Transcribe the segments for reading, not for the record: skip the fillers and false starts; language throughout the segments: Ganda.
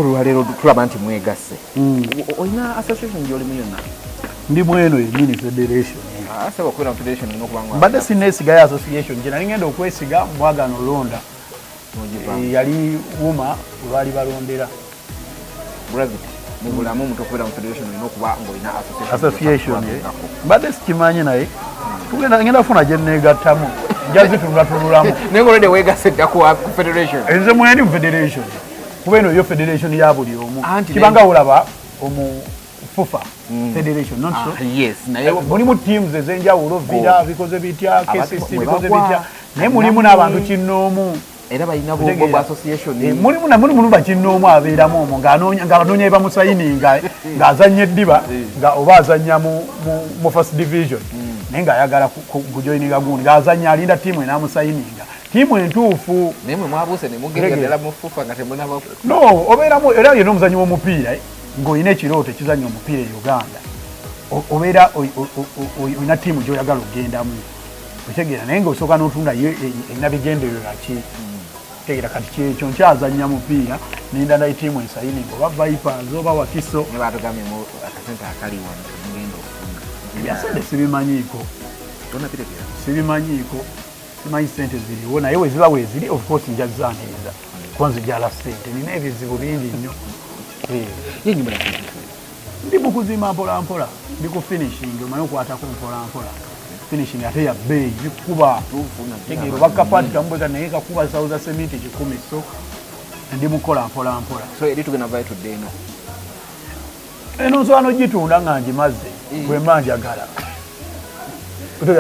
Olwaleero tulaba nti mwegasse. Olina association gy'olimu yonna? Ndi mweno emini federation. Asaba okubeera mu federation olina okuba nga... Mbadde sinneesigayo association gye nali ngenda okwesiga mwagano londa. Yali wuma olwali balondera. Gravity. Mu bulamu omuntu okubeera mu federation olina okuba ng'olina association. Mbadde sikimanyi naye. Ngenda kufuna gye nneegattamu. Njazitunulatunulamu. Naye ng'olwedde weegasse dda ku federation. Nze mwendi mu federation. Kubeno yo federation ya buli omu. Kibanga olaba fufa federation not so. Yes. Naye mulimu teams ezenjawulo vida bikoze bitya KCC bikoze bitya. Naye mulimu n'abantu kinnoomu. Era balina bo association. Mulimu bakinnoomu abeeramu omwo ng'anoonya eba musayininga ng'azannya eddiba nga oba azannya mu first division. Naye ng'ayagala kujoyininga gundi ng'azannya alinda tiimu enaamusayininga. Timu entuufu nemwe mwabuse ne mugenda ddala mu fufa nga temunaba no obeeramu era yeno omuzanyi w'omupiira ng'olina ekirooto ekizannya omupiira e Uganda obeera olina tiimu gy'oyagala ogendamu otegeera naye ng'osooka n'otunda erina bigendererwa ki tegeera kati kyekyo nkyazannya mupiira ninda naye tiimu ensayininga oba Vipers oba Wakiso ne baatugambye akasente akali wano mugenda okufuna yasente sibimanyiiko sibimanyiiko simanyi sente ziriwo naye weziba weziri of course njazaniriza kuba nzijala sente nina ebizibu bingi nnyo ndi mu kuzimba mpolampola ndi ku finishing omanyi okwatako mpolampola finishing ate ya bbeeyi bikuba tegeera oba kapaati kamubweka naye kakuba sawuza semiti 10 so ndi mukola mpolampola so eri tugenda vayo tudde eno nsobola n'ogitunda nga ngimazze bwe mba njagala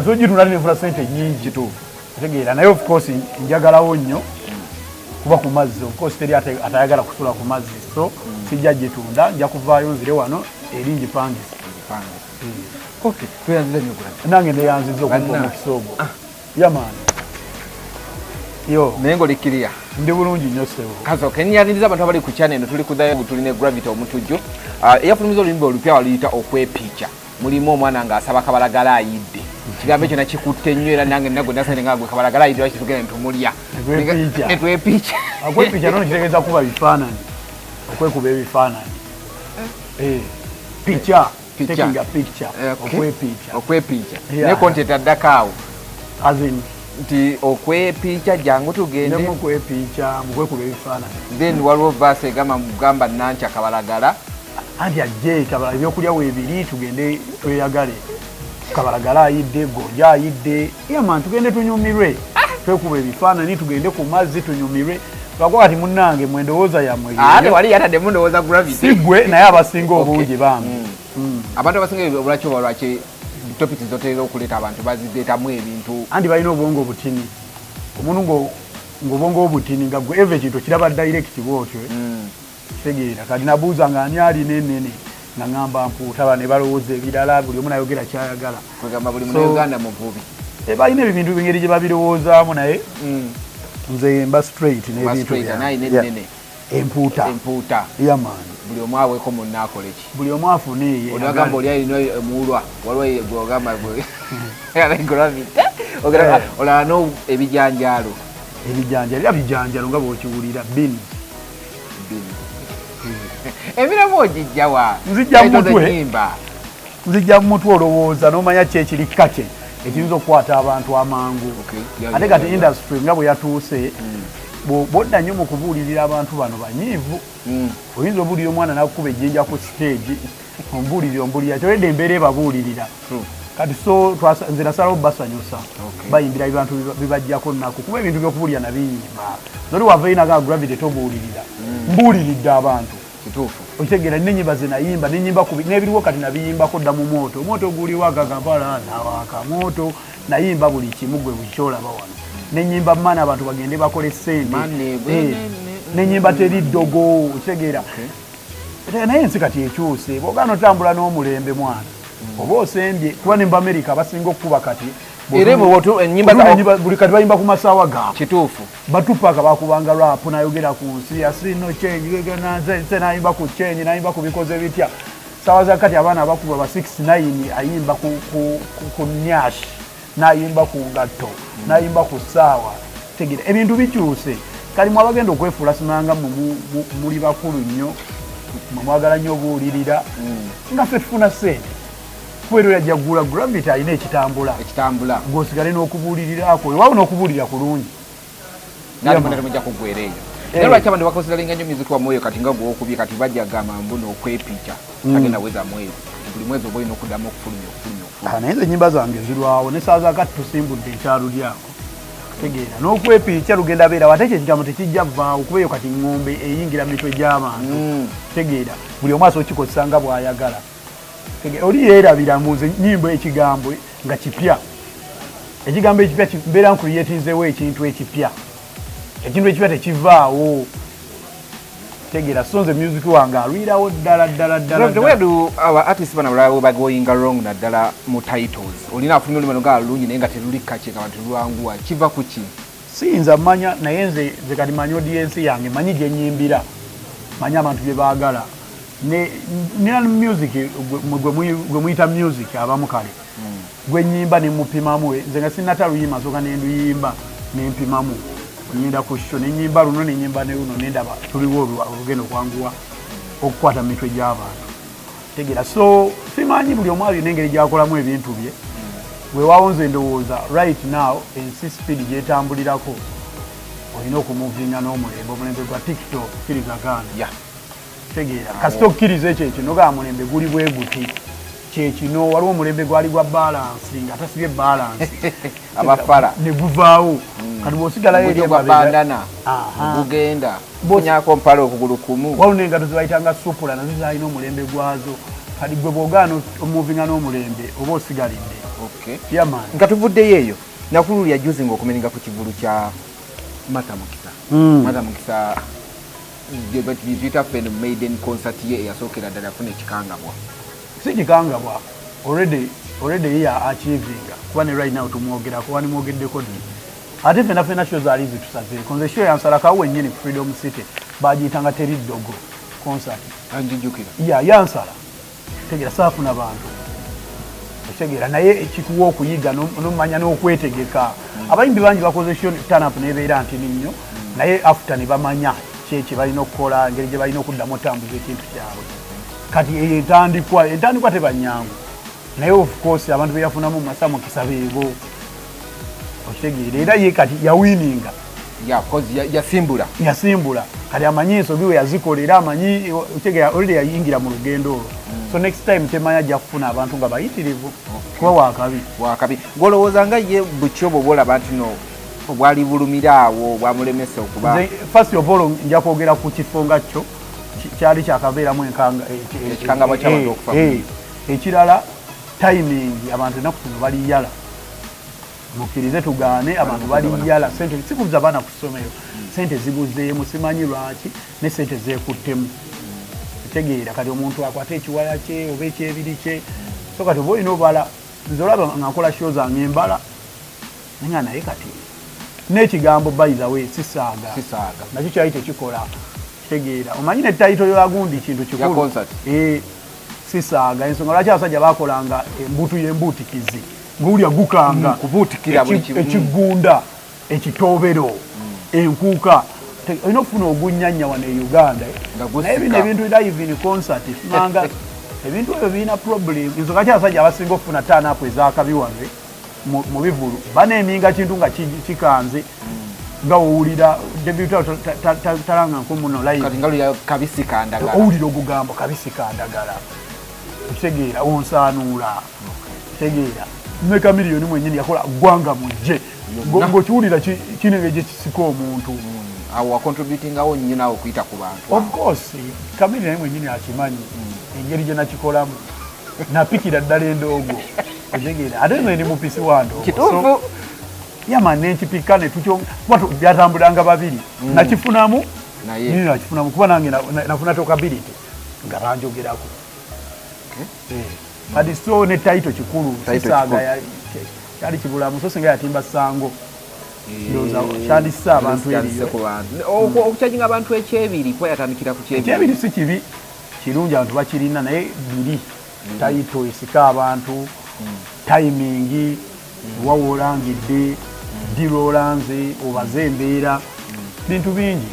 so ogitunda tinefuna sente nyingi tuufu tegeera naye of course njagalawo nnyo kuba ku mazzi of course teri atayagala kusula ku mazzi so sijja gitunda nja kuvaayo nzire wano eri njipangisa nange neyanziza okuva mu kisoogo yamaani yo naye ng'olikkiriya ndi bulungi nnyo sebo kasoke nyaniriza abantu abali ku channel eno tuli kudayo tulina Gravity Omutujju eyafulumiza oluyimba olupya waluyita okwepiica mulimu omwana ng'asaba kabalagala ayidde kigambo ekyo nakikutte nnyo era nange nagwe nasane nga gwe kabalagala ayidde lwaki tugenda netumulya netwepiica okwepiica nono kitegeeza kuba bifaananyi okwekuba ebifaananyi picha taking a picture okwepiica naye content addako awo azin nti okwepiica jangu tugende mukwepiica mukwekuba ebifaananyi then waliwo vaasi egamba mugamba nanca kabalagala anti ajje kabala ebyokulya weebiri tugende tweyagale kabalagala ayidde gonja ayidde yaman tugende tunyumirwe twekuba ebifaananyi tugende ku mazzi tunyumirwe lwako kati munnange mwendowooza yammwe ate wali yatadde mundowooza Gravity sigwe naye abasinga obungi bambi abantu abasinga olwaki oba lwaki topics zoteera okuleeta abantu bazideetamu ebintu anti balina obwongo obutini omuntu ng'obwongo obutini nga gwe eve kintu kiraba direct bwotyo tegeera kati nabuuza nga ani alina ennene nga ngamba mpuuta ne balowooza ebirala buli omu nayogera kyayagala kwegamba buli munauganda muvubi balina ebintu bingeri gye babirowoozaamu naye nze mba straight n'ebintu empuuta yamaani buli omu aweeko munna akole ki buli omu afune olagamba oli alina emuulwa waliwo gwogamba olaba ebijanjaalo era bijanjalo nga bw'okiwulira bini ebiramu ogijjawa nzijja mu mutwe olowooza n'omanya ki ekiri kake ekiyinza okukwata abantu amangu ate kati industry nga bwe yatuuse bwodda nnyo mu kubuulirira abantu bano banyiivu oyinza obuulira omwana nakukuba ejjinja ku stage omubuulirira tewedde embeera ebabuulirira kati so nze nasalawo basanyusa bayimbira ebintu bibajjako nnaku kuba ebintu byokubuulira nabiyimba noli wavainaga Gravity tobuulirira mbuuliridde abantu okitegeera n'ennyimba ze nayimba n'ebiriwo kati nabiyimbako dda mu moto guliwo agagambala nawaka moto nayimba buli kimu gwe bukyolaba wano n'ennyimba maana abantu bagende bakole ssente n'ennyimba teri ddogo okitegeera naye ensi kati ekyuse bw'ogaana otambula n'omulembe mwana oba osembye kuba ne mu America abasinga okukuba kati buli kati bayimba ku masaawa gaabwe kituufu batupaka bakubanga rap nayogera ku nsi yasino change nze nayimba ku change nayimba ku bikoze bitya saawa za kati abaana abakuba ba 69 ayimba ku nyash nayimba ku ngatto nayimba ku saawa tegeera ebintu bikyuse kali mwabagenda okwefuula simanga muli bakulu nnyo mwagala nnyo obuwulirira nga ffe tufuna ssente kubeera yajja kugula gravity alina ekitambula ng'osigale n'okubuulirirako ewaawo n'okubuulira kulungi mujja kuggwera eyo naye lwaki abantu bakozeralinga nnyo muziki wa mwoyo kati nga gwokubye kati bajja gamba mbu n'okwepica tagenda weza mwezi buli mwezi oba olina okuddamu okufulumya naye nze ennyimba zange zirwawo ne saa zaakati tusimbudde ekyalu lyako tegeera n'okwepica lugenda beera wate ekyo ekigambo tekijja vaawo kuba eyo kati ng'ombe eyingira mitwe gy'abantu tegeera buli omu asobola okukikozesa nga bw'ayagala oli yeerabira muze nnyimba ekigambo nga kipya ekigambo ekipya mbeera nkuyetinzeewo ekintu ekipya ekintu ekipya tekivaawo tegeera so nze music wange alwirawo ddala artist bana balala bagoyinga wrong naddala mu titles olina afulumya olumano nga lulungi naye nga teruli kaceka abantu lwanguwa kiva ku ki siyinza manya naye nze kati manyi audience yange manyi gye nnyimbira manyi abantu bye baagala ne music gwe muyita music abamu kale gwe nnyimba ne mupimamu nze nga sinata luyimba nsooka ne nduyimba ne mpimamu nyinda ku show ne nnyimba luno ne nnyimba ne luno ne ndaba tuliwo olugendo okwanguwa okukwata mu mitwe gy'abantu tegeera so simanyi buli omu alina engeri gy'akolamu ebintu bye weewaawo nze ndowooza right now ensi speed gyetambulirako olina okumuvinga n'omulembe omulembe gwa tiktok kirizaganda tegeera kasita okkiriza ekyo ekino gaa mulembe guli bwe guti kyekino waliwo omulembe gwali gwa balansi nga tasibye balansi abafala ne guvaawo kati bw'osigalayo eri bandana bugenda bunyako mpala okugulu kumu waliwo n'engato zebayitanga supula nazo zaalina omulembe gwazo kati gwe bw'ogaana omuvinga n'omulembe oba osigalidde nga tuvuddeyo eyo nakulu yajuzi ng'okumeninga ku kivulu kya Mukisa Mukisa bizuyita fen maiden concert ye eyasookera ddala afuna ekikangabwa si kikangabwa already ye achievinga kuba ne right now tumwogera kuba nimwogeddeko ddi ate fena show zaali zitusazeeko nze show yansalakawo wennyini ku Freedom City bagiyitanga teri ddogo concert anjijjukira yansala tegera saafuna bantu otegeera naye kikuwa okuyiga nomanya n'okwetegeka abayimbi bangi bakoze show turn-up nebeera ntini nnyo naye after ne bamanya kye balina okukola engeri gye balina okuddamu otambuza ekintu kyabwe kati entandikwa tebanyangu naye of course abantu beyafunamu masa Mukisa beebo okitegeera era ye kati yawininga yasimbula kati amanyi ensobi we yazikolera amanyi otegeera olide yayingira mu lugendo olwo so next time temanya ajja kufuna abantu nga bayitirivu kuba wakabi ng'olowooza nga ye butyo bwe olaba nti no obwali bulumira awo bwamulemesa okuba first of all nja kwogera ku kifo nga kyo kyali kyakabeeramu ekikangabwa ky'abantu okufa ekirala timing abantu enaku zino baliyala mukkirize tugaane abantu baliyala sente sikubuza abaana ku ssomero sente zibuzeemu simanyi lwaki ne sente zeekuttemu tegeera kati omuntu akwata ekiwaya kye oba ekyebiri kye so kati oba olina obala nze olaba nga nkola show zange embala nga naye kati n'ekigambo by the way sisaaga nakyo kyali tekikola tegeera omanyi ne tayito yagundi kintu kikulu sisaaga ensonga lwaki abasajja bakolanga embutu y'embuutikizi ng'olya gukanga ekigunda ekitobero enkuuka olina okufuna ogunyanya wano e Uganda naye bino ebintu live in concert funanga ebintu ebyo birina problem ensonga ki abasajja abasinga okufuna turn-up ezakabi wange mu bivulu baneeminga kintu nga kikanze nga owulira debuta talanga nkomuno owulira ogugambo kabisikandagala okitegeera onsaanuula tegeera meka miliyoni mwennyini yakola gwanga mujje ng'okiwulira kinenge gye kisika omuntu awo wacontributingawo nnyo naawe okuyita ku bantu of course kamiri naye mwennyini akimanyi engeri gye nakikolamu napikira ddala endoogo otegeera ate nze ndi mupisi wando kituufu yama nenkipika byatambulanga babiri nakifunamu nini nakifunamu kuba nange nafuna tokability nga banjogerako kati so ne taito kikulu sisaaga kyali kibulamu so singa yatimba sango kyandisa abantu eriyo okukyajinga abantu ekyebiri kuba yatandikira ku kyebiri si kibi kirungi abantu bakirina naye biri taito esika abantu timing wawo olangidde diro olanze obaze embeera bintu bingi.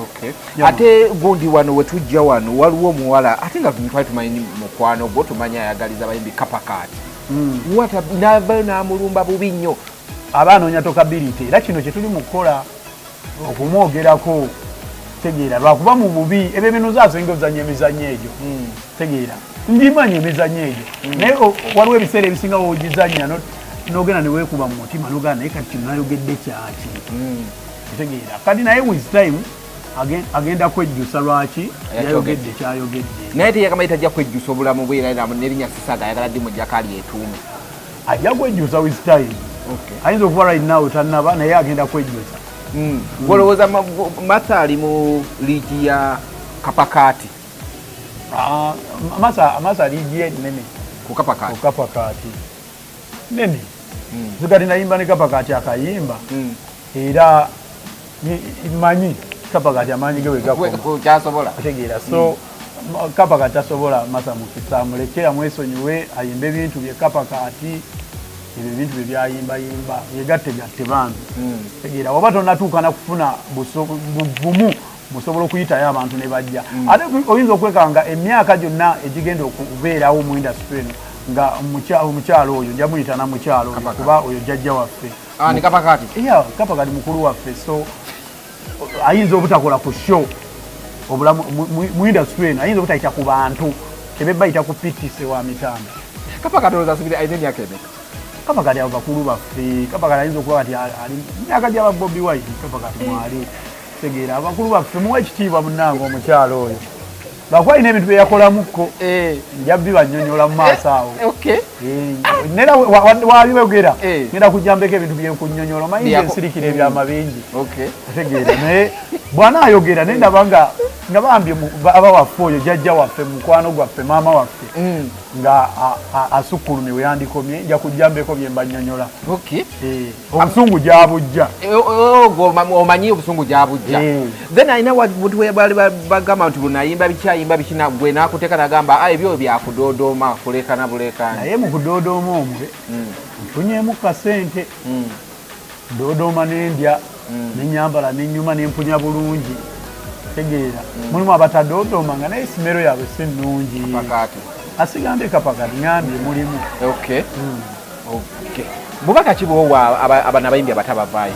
Okay. Ate gundi wano wetujja wano waliwo omuwala ate nga twali tumanyi mukwano gwo tumanya ayagaliza abayimbi kapakaati. Wata nava n'amulumba bubi nnyo. Abanoonya tokability era kino kye tuli mu kukola okumwogerako tegeera lwakuba mu bubi ebyo binuza asinga ozannya emizannyo egyo tegeera ndimanyi emizannyo egyo naye waliwo ebiseera ebisinga woogizannya n'ogenda ne weekuba mu mutima n'ogenda naye kati kino nayogedde kyaki tegeera kati naye with time agenda kwejjusa lwaki yayogedde kyayogedde naye teyakamali tajja kwejjusa obulamu bwe era n'erinnya Sisaga ayagala ddi mujjako alyetuume ajja kwejjusa with time ayinza okuba right now tannaba naye agenda kwejjusa. Olowooza Masa ali mu liigi ya kapakaati? Masa liigi nene ku kapakaati nene zigati nayimba ne kapakaati akayimba era manyi kapakaati amaanyi ge wegakyasobola tegeera so kapakaati tasobola Masa Mukisa mulekera mwesonyiwe ayimba ebintu bye kapakaati ebyo bintu bye byayimbayimba yegattegatte bambi tegeera waba tonnatuuka na kufuna bumu musobola okuyitayo abantu ne bajja ate oyinza okwekanga emyaka gyonna egigenda okubeerawo mu industry eno nga omukyalo oyo nja muyita na mukyalo oyo kuba oyo jjajja waffe ni kapakaati kapakaati mukulu waffe so ayinza obutakola ku show obulamu mu industry eno ayinza obutayita ku bantu ebe bayita ku pitise wa mitanda kapakaati olozasubira ayina emyaka emeka kapakaati abo bakulu baffe kapakaati ayinza okuba kati ali myaka gyaba Bobi Wine kapakaati mwali tegeera abakulu baffe muwa ekitiibwa munnange omukyalo oyo lwakuba alina ebintu byeyakolamukko nja bibanyonyola mu maaso awo nera wabibogera ngenda kujjambeko ebintu byenkunyonyola omanyi ensirikira ebyama bingi tegeera naye bw'anaayogera naye ndaba nga bambye aba waffe oyo jjajja waffe mukwano gwaffe maama waffe nga asukkulumye we yandikomye nja kujjambeko bye mbanyonyola obusungu gyabujja omanyi obusungu gyabujja then alina buntu bali bagamba nti bunayimba bikyayimba bikina gwe nakuteeka nagamba ebyo byakudodooma kulekana bulekani naye mu kudodooma omwe nfunyeemu kasente dodooma n'endya nenyambala nenyuma nempunya bulungi tegeera mulimu abatadodooma nga naye simero yaabwe si nnungi asigambe kapakaati ngambye mulimu bubaka ki bwowa abana abayimbi abatabavaayo?